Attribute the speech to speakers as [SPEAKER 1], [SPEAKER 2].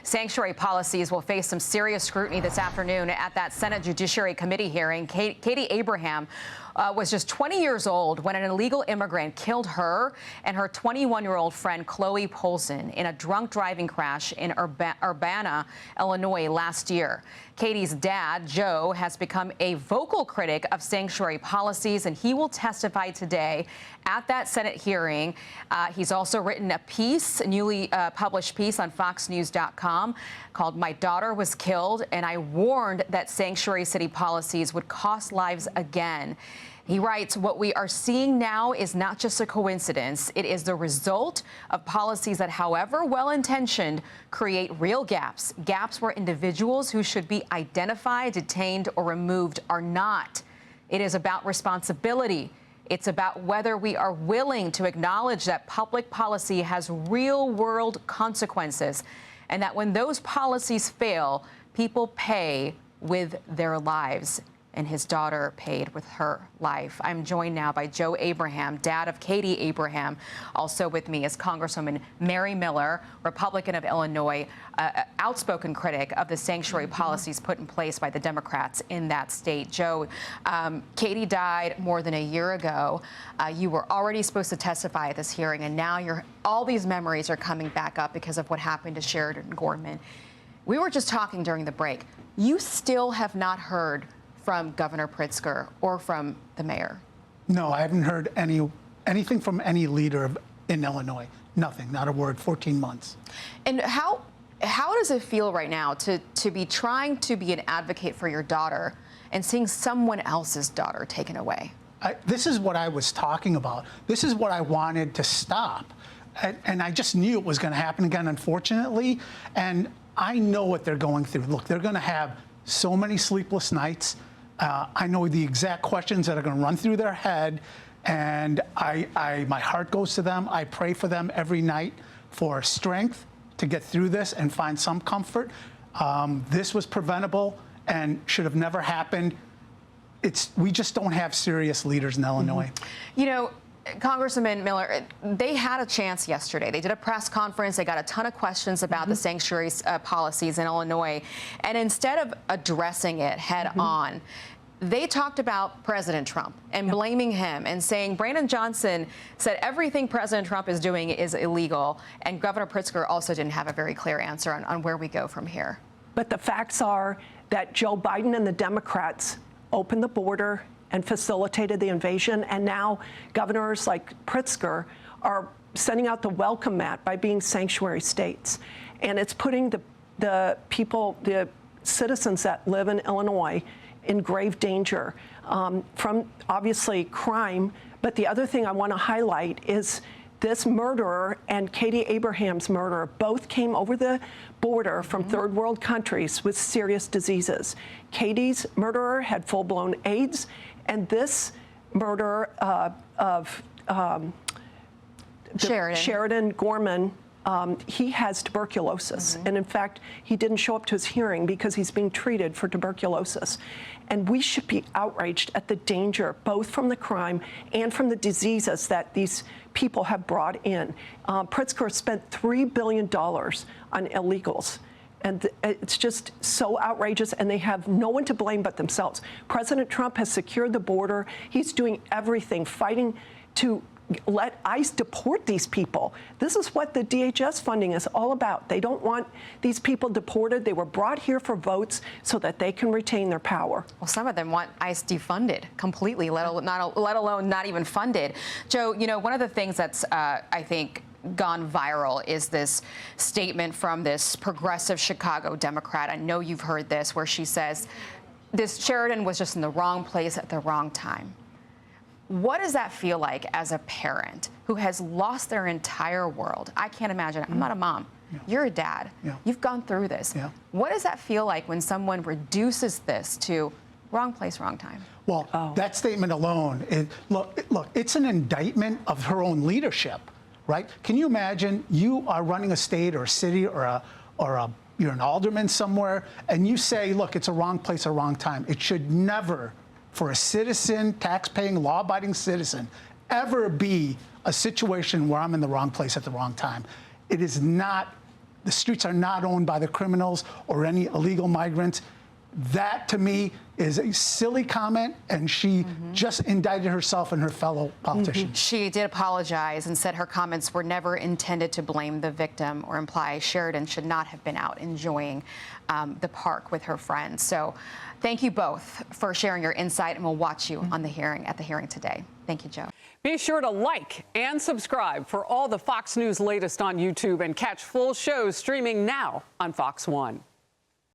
[SPEAKER 1] Sanctuary policies will face some serious scrutiny this afternoon at that Senate Judiciary Committee hearing. Katie Abraham was just 20 years old when an illegal immigrant killed her and her 21-year-old friend Chloe Polson in a drunk driving crash in Urbana, Illinois last year. Katie's dad, Joe, has become a vocal critic of sanctuary policies, and he will testify today at that Senate hearing. He's also written a piece, a newly published piece on FoxNews.com called "My Daughter Was Killed, and I Warned That Sanctuary City Policies Would Cost Lives Again." He writes, "What we are seeing now is not just a coincidence. It is the result of policies that, however well-intentioned, create real gaps where individuals who should be identified, detained, or removed are not. It is about responsibility. It's about whether we are willing to acknowledge that public policy has real-world consequences, and that when those policies fail, people pay with their lives." And his daughter paid with her life. I'm joined now by Joe Abraham, dad of Katie Abraham. Also with me is Congresswoman Mary Miller, Republican of Illinois, outspoken critic of the sanctuary policies put in place by the Democrats in that state. Joe, Katie died more than a year ago. You were already supposed to testify at this hearing, and now all these memories are coming back up because of what happened to Sheridan Gorman. We were just talking during the break. You still have not heard from Governor Pritzker or from the mayor?
[SPEAKER 2] No, I haven't heard anything from any leader in Illinois. Nothing, not a word, 14 months.
[SPEAKER 1] And how does it feel right now to be trying to be an advocate for your daughter and seeing someone else's daughter taken away?
[SPEAKER 2] This is what I was talking about. This is what I wanted to stop. And I just knew it was going to happen again, unfortunately. And I know what they're going through. Look, they're going to have so many sleepless nights. I know the exact questions that are going to run through their head, and my heart goes to them. I pray for them every night for strength to get through this and find some comfort. This was preventable and should have never happened. We just don't have serious leaders in Illinois.
[SPEAKER 1] You know, Congresswoman Miller, they had a chance yesterday. They did a press conference. They got a ton of questions about the sanctuary policies in Illinois. And instead of addressing it head on, they talked about President Trump and blaming him and saying Brandon Johnson said everything President Trump is doing is illegal. And Governor Pritzker also didn't have a very clear answer on where we go from here.
[SPEAKER 3] But the facts are that Joe Biden and the Democrats opened the border and facilitated the invasion, and now governors like Pritzker are sending out the welcome mat by being sanctuary states. And it's putting the people, the citizens that live in Illinois in grave danger from, obviously, crime. But the other thing I want to highlight is this murderer and Katie Abraham's murderer both came over the border from third world countries with serious diseases. Katie's murderer had full-blown AIDS, and this murderer of Sheridan Gorman, he has tuberculosis. And in fact, he didn't show up to his hearing because he's being treated for tuberculosis. And we should be outraged at the danger, both from the crime and from the diseases that these people have brought in. Pritzker spent $3 billion on illegals. And it's just so outrageous, and they have no one to blame but themselves. President Trump has secured the border. He's doing everything, fighting to let ICE deport these people. This is what the DHS funding is all about. They don't want these people deported. They were brought here for votes so that they can retain their power.
[SPEAKER 1] Well, some of them want ICE defunded completely, let alone not even funded. Joe, you know, one of the things that's, I think, gone viral is this statement from this progressive Chicago Democrat. I know you've heard this, where she says this Sheridan was just in the wrong place at the wrong time. What does that feel like as a parent who has lost their entire world? I can't imagine. I'm not a mom. You're a dad. You've gone through this. What does that feel like when someone reduces this to wrong place, wrong time?
[SPEAKER 2] Well, that statement alone, look, it's an indictment of her own leadership. Right? Can you imagine you are running a state or a city or you're an alderman somewhere, and you say, look, it's a wrong place, a wrong time. It should never, for a citizen, tax-paying, law-abiding citizen, ever be a situation where I'm in the wrong place at the wrong time. It is not the streets are not owned by the criminals or any illegal migrants. That, to me, is a silly comment, and she just indicted herself and her fellow politicians.
[SPEAKER 1] She did apologize and said her comments were never intended to blame the victim or imply Sheridan should not have been out enjoying the park with her friends. So thank you both for sharing your insight, and we'll watch you on the hearing at the hearing today. Thank you, Joe.
[SPEAKER 4] Be sure to like and subscribe for all the Fox News latest on YouTube, and catch full shows streaming now on Fox One.